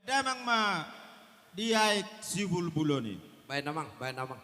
Damang ma diaik si bulbuloni. Baik namang, baik namang.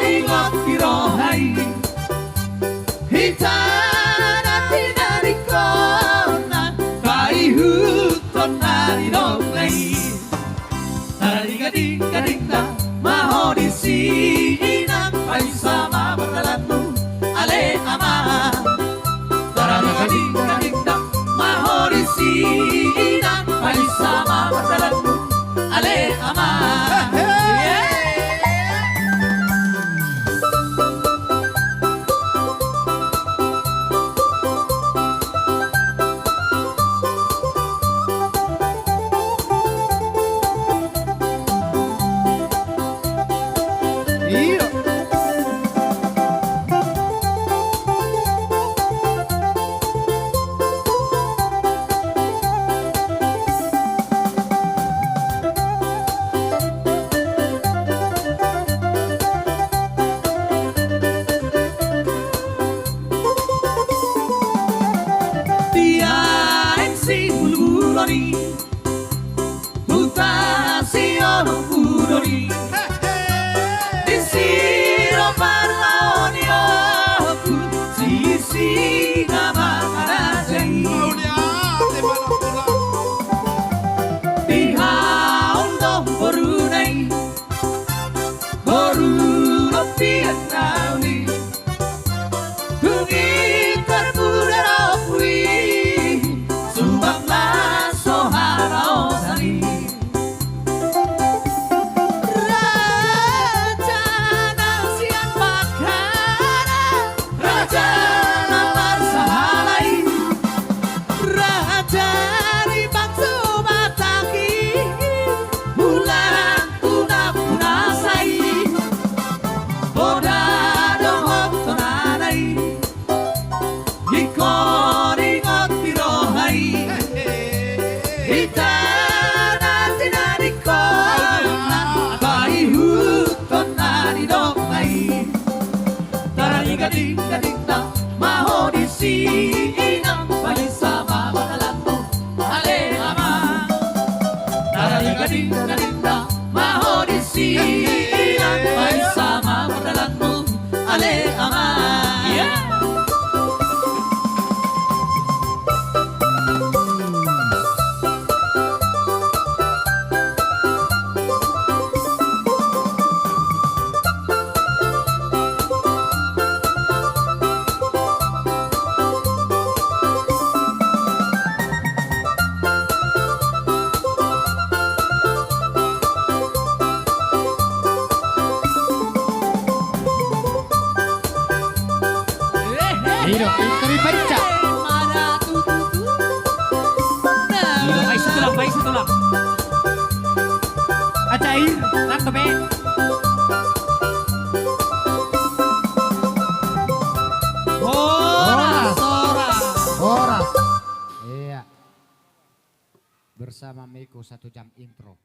Ingot pirohai hitana tinari kona kai huton nari dongai tariga dinga dinga mahoni sinang pai sama berdalanmu ale ama tariga dinga dinga mahoni sinang pai sama berdalanmu ale ama. Hiro, kami baca. Hiro, baik satu lang. Acair, nak be. Horas. Iya. Bersama Miko 1 jam intro.